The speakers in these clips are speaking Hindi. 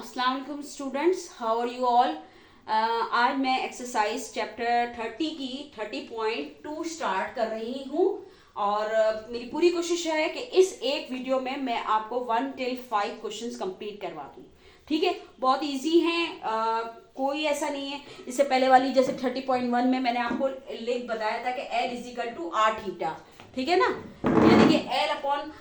अस्सलाम वालेकुम students, how are you all. आज मैं एक्सरसाइज चैप्टर 30 की 30.2 स्टार्ट कर रही हूँ और मेरी पूरी कोशिश है कि इस एक वीडियो में मैं आपको 1 till 5 क्वेश्चंस कंप्लीट करवा दूँ। ठीक है, बहुत इजी हैं, कोई ऐसा नहीं है। इससे पहले वाली जैसे 30.1 में मैंने आपको लिख बताया था कि L is equal to R theta, ठीक है ना, यानी कि L अपॉन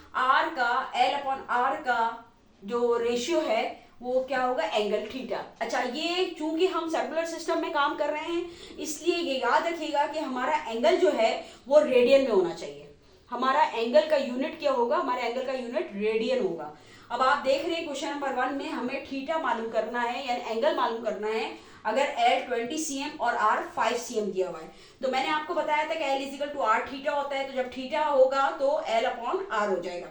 आर का जो रेशियो है वो क्या होगा, एंगल थीटा। अच्छा, ये चूंकि हम सर्कुलर सिस्टम में काम कर रहे हैं इसलिए ये याद रखिएगा कि हमारा एंगल जो है वो रेडियन में होना चाहिए। हमारा एंगल का यूनिट क्या होगा, हमारे एंगल का यूनिट रेडियन होगा। अब आप देख रहे हैं क्वेश्चन नंबर 1 में हमें थीटा मालूम करना है यानी एंगल मालूम करना है अगर L 20 cm और R 5 cm दिया हुआ है। तो मैंने आपको बताया था कि L is equal to R theta होता है, तो जब थीटा होगा तो L अपॉन आर हो जाएगा।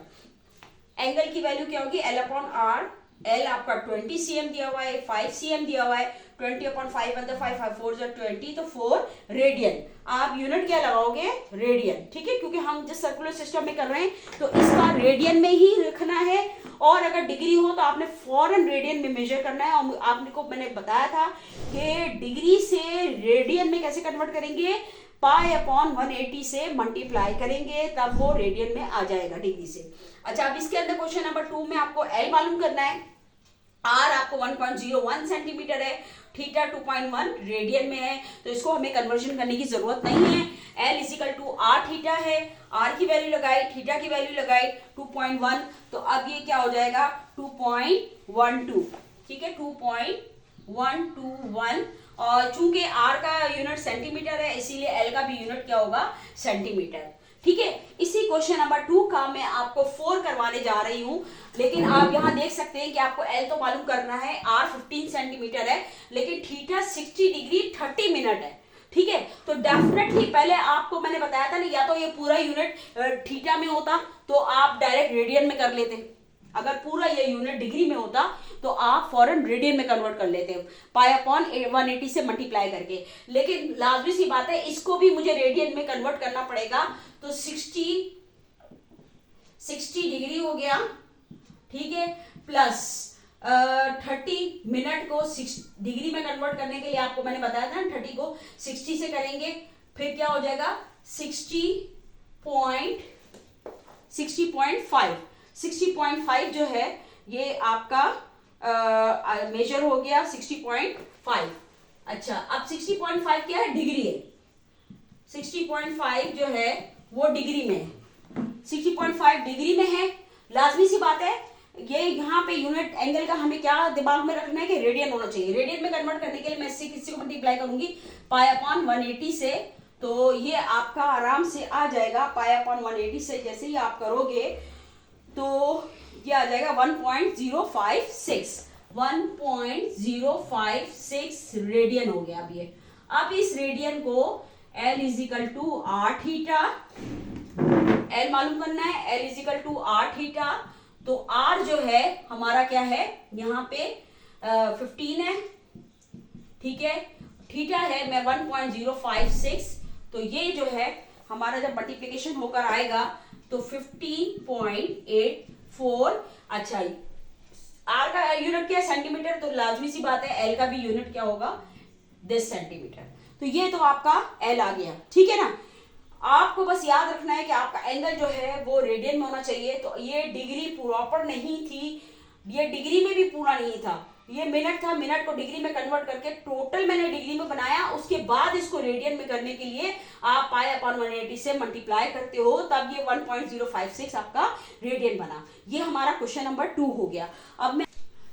एंगल की वैल्यू क्या होगी, L अपॉन आर। L आपका 20 cm दिया हुआ है, 5 cm दिया हुआ है, 20 अपॉन 5 अंदर 5 4 20 तो 4 रेडियन। आप यूनिट क्या लगाओगे, रेडियन, ठीक है, क्योंकि हम जिस सर्कुलर सिस्टम में कर रहे हैं तो इसका रेडियन में ही रखना है। और अगर डिग्री हो तो आपने फॉरन रेडियन में मेजर करना है। और आपने को मैंने बताया था कि डिग्री से रेडियन में कैसे कन्वर्ट करेंगे, पाई अपॉन 180 से मल्टीप्लाई करेंगे तब वो रेडियन में आ जाएगा डिग्री से। अच्छा, अब इसके अंदर क्वेश्चन नंबर 2 में आपको L मालूम करना है। R आपको 1.01 सेंटीमीटर है, थीटा 2.1 रेडियन में है, तो इसको हमें कन्वर्जन करने की जरूरत नहीं है। L is equal to R theta है, R की वैल्यू लगाई, थीटा की वैल्यू लगाई 2.1, तो अब ये क्या हो जाएगा 2.12, ठीक है, 2.121। और चूंकि R का यूनिट सेंटीमीटर है इसीलिए L का भी यूनिट क्या होगा, सेंटीमीटर, ठीक है। इसी क्वेश्चन नंबर 2 का मैं आपको 4 करवाने जा रही हूं, लेकिन आप यहां देख सकते हैं कि आपको L तो मालूम करना है, R 15 सेंटीमीटर है, लेकिन थीटा 60 डिग्री 30 मिनट है, ठीक है। तो डेफिनेटली पहले आपको मैंने बताया था ना, या तो ये पूरा यूनिट थीटा में होता तो आप डायरेक्ट रेडियन में कर लेते, अगर पूरा ये यूनिट डिग्री में होता तो आप फॉरन रेडियन में कन्वर्ट कर लेते हो पाई अपॉन 180 से मल्टीप्लाई करके। लेकिन लाजमी सी बात है इसको भी मुझे रेडियन में कन्वर्ट करना पड़ेगा, तो 60 डिग्री हो गया, ठीक है, प्लस 30 मिनट को 6 डिग्री में कन्वर्ट करने के लिए आपको मैंने बताया था ना, 30 को 60 से करेंगे फिर क्या हो जाएगा 60.5 जो है ये आपका मेजर हो गया 60.5। अच्छा, अब 60.5 क्या है, डिग्री है। 60.5 जो है वो डिग्री में है, 60.5 डिग्री में है। लाजमी सी बात है ये यहाँ पे यूनिट एंगल का हमें क्या दिमाग में रखना है कि रेडियन होना चाहिए। रेडियन में कन्वर्ट करने के लिए मैं इससे किसी को मल्टीप्लाई करूंगी पाई अपॉन 180 से, तो ये आपका आराम से आ जाएगा पाई अपॉन 180 से। जैसे ही आप करोगे तो ये आ जाएगा 1.056 रेडियन हो गया। अब इस रेडियन को L is equal to R theta, L मालूम करना है, L is equal to R theta, तो R जो है हमारा क्या है यहाँ पे 15 है, ठीक है, थीटा है मैं 1.056, तो ये जो है हमारा जब मल्टीप्लिकेशन होकर आएगा तो 15.84। अच्छा, R का यूनिट क्या है, सेंटीमीटर, तो लाजमी सी बात है L का भी यूनिट क्या होगा 10 सेंटीमीटर। तो ये तो आपका L आ गया, ठीक है ना। आपको बस याद रखना है कि आपका एंगल जो है वो रेडियन में होना चाहिए। तो ये डिग्री प्रॉपर नहीं थी, ये डिग्री में भी पूरा नहीं था, ये मिनट था, मिनट को डिग्री में कन्वर्ट करके टोटल मैंने डिग्री में बनाया। उसके बाद इसको रेडियन में करने के लिए आप पाई अपॉन 180 से मल्टीप्लाई करते हो, तब ये 1.056 आपका रेडियन बना। ये हमारा क्वेश्चन नंबर 2 हो गया। अब मैं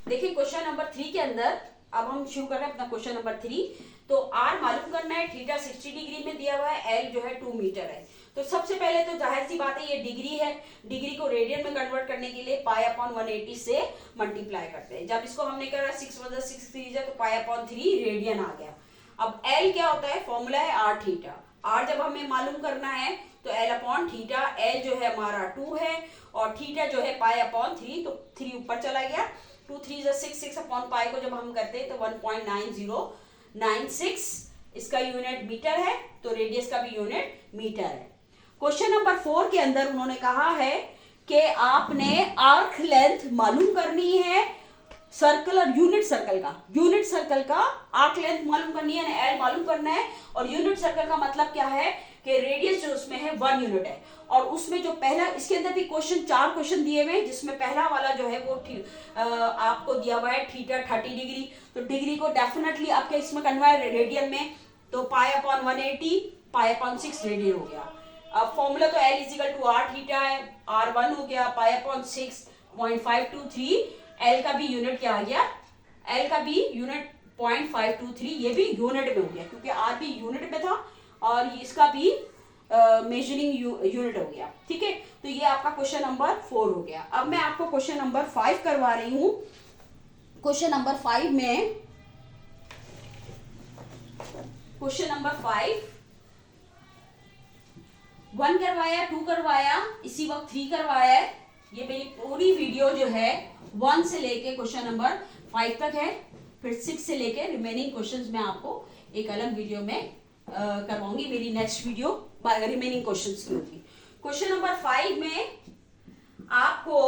देखिए क्वेश्चन नंबर 3 के अंदर अब हम शुरू कर रहे हैं अपना क्वेश्चन नंबर 3। तो R मालूम करना है, थीटा 60 डिग्री में दिया हुआ है, L जो है 2 मीटर है। तो सबसे पहले तो जाहिर सी बात है ये डिग्री है, डिग्री को रेडियन में कन्वर्ट करने के लिए पाई अपॉन 180 से मल्टीप्लाई करते हैं। जब इसको हमने करा 6 + 6 3 तो पाई अपॉन 3 रेडियन आ गया। अब L क्या होता है, फॉर्मूला है R थीटा। R जब हमें मालूम करना है तो L अपॉन थीटा, L जो है हमारा 2 है और थीटा जो है पाई अपॉन 3, तो 3 ऊपर चला गया, 2 3 6 6 अपॉन पाई को जब हम करते हैं तो 1.9096 इसका यूनिट मीटर है, तो रेडियस का भी यूनिट मीटर है। क्वेश्चन नंबर 4 के अंदर उन्होंने कहा है कि आपने आर्क लेंथ मालूम करनी है सर्कल और यूनिट सर्कल का आर्क लेंथ मालूम करनी है ना, एल मालूम करना है। और यूनिट सर्कल का मतलब क्या है कि रेडियस जो उसमें है 1 यूनिट है। और उसमें जो पहला, इसके अंदर भी क्वेश्चन 4 क्वेश्चन दिए हुए हैं, जिसमें पहला वाला जो है वो आपको दिया हुआ है थीटा 30 डिग्री। तो डिग्री को डेफिनेटली आपके इसमें कन्वर्ट रेडियन में, तो pi upon 180 pi upon 6 radian हो गया। अब फॉर्मूला तो L is equal to R theta है, R1 हो गया पाई अपॉन 6.523। एल का भी यूनिट क्या आ गया, एल का भी यूनिट 0.523, ये भी यूनिट में हो गया क्योंकि आर भी यूनिट में था और इसका भी मेजरिंग यूनिट हो गया। ठीक है, तो ये आपका क्वेश्चन नंबर 4 हो गया। अब मैं आपको क्वेश्चन नंबर 5 करवा रही हूं। क्वेश्चन नंबर 5 में, क्वेश्चन नंबर 5 1 करवाया, 2 करवाया, इसी वक्त 3 करवाया है। ये मेरी पूरी वीडियो जो है 1 से लेके क्वेश्चन नंबर 5 तक है, फिर 6 से लेके रिमेनिंग क्वेश्चंस मैं आपको एक अलग वीडियो में करवाऊंगी। मेरी नेक्स्ट वीडियो रिमेनिंग क्वेश्चंस की होगी। क्वेश्चन नंबर 5 में आपको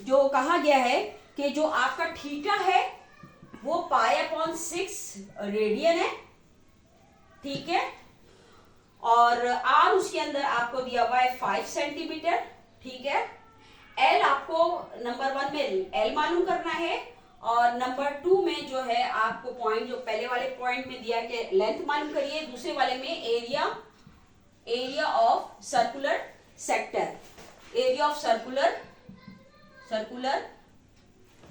जो कहा गया है कि जो आपका थीटा है वो पाई अपॉन 6 रेडियन है, ठीक है, और आर उसके अंदर आपको दिया हुआ है 5 सेंटीमीटर, ठीक है। एल आपको नंबर 1 में एल मालूम करना है और नंबर 2 में जो है आपको पॉइंट, जो पहले वाले पॉइंट में दिया कि लेंथ मालूम करिए, दूसरे वाले में area of circular sector, area of circular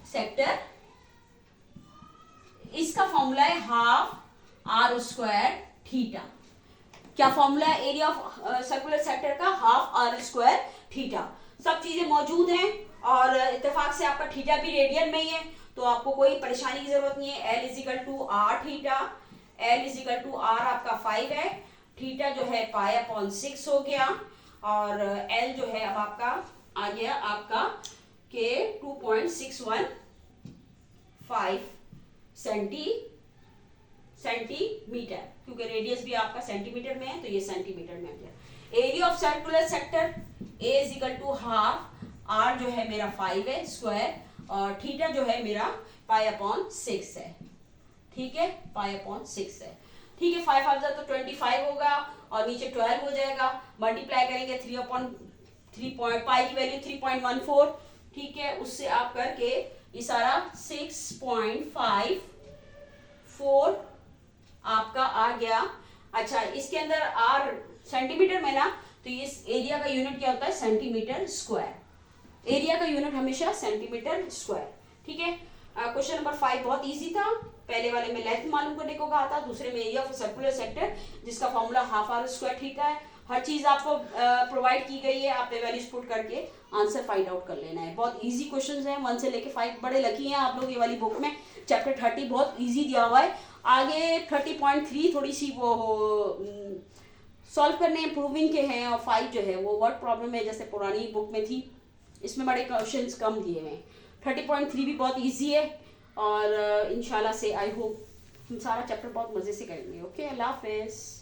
sector. इसका फॉर्मूला है हाफ आर स्क्वायर थीटा। क्या फॉर्मूला है एरिया ऑफ सर्कुलर सेक्टर का? Half R square theta. सब चीजें मौजूद हैं और इत्तेफाक से आपका थीटा भी रेडियन में ही है, तो आपको कोई परेशानी की जरूरत नहीं है। L is equal to R theta, L is equal to R आपका 5 है, थीटा जो है पाई अपॉन 6 हो गया और एल जो है अब आपका आ गया आपका के 2.615 सेंटीमीटर, क्योंकि रेडियस भी आपका सेंटीमीटर में है तो ये सेंटीमीटर में आ गया। Area of circular sector A is equal to half, R जो है मेरा 5 है स्क्वायर और थीटा जो है मेरा पाई अपॉन 6 है, ठीक है, पाई अपॉन 6 है, ठीक है। 5 5 तो 25 होगा और नीचे 12 हो जाएगा, मल्टीप्लाई करेंगे 3 पाई की वैल्यू 3.14, ठीक है, उससे आप करके ये सारा 6.54 आपका आ गया। अच्छा, इसके अंदर आर सेंटीमीटर में ना, तो ये एरिया का यूनिट क्या होता है? Centimetre square. एरिया का यूनिट हमेशा सेंटीमीटर स्क्वायर, ठीक है। क्वेश्चन नंबर 5 बहुत इजी था। पहले वाले में लेंथ मालूम करने को कहा था, दूसरे में एरिया ऑफ सर्कुलर सेक्टर जिसका formula half R square theta है। हर चीज आपको प्रोवाइड की गई है, आपने वैल्यूज पुट करके आंसर फाइंड आउट कर लेना है। बहुत इजी क्वेश्चंस हैं, 1 से लेके 5। बड़े लकी हैं आप लोग, ये वाली बुक में चैप्टर 30 बहुत इजी दिया हुआ है। आगे 30.3 थोड़ी सी वो सॉल्व करने इम्प्रूविंग के हैं और 5 जो है वो वर्ड प्रॉब्लम है जैसे पुरानी बुक में थी, इसमें बड़े क्वेश्चंस कम दिए हुए हैं। 30.3 भी बहुत इजी है और इंशाल्लाह से आई होप हम सारा चैप्टर बहुत मज़े से करेंगे। ओके, अल्लाह हाफिज़।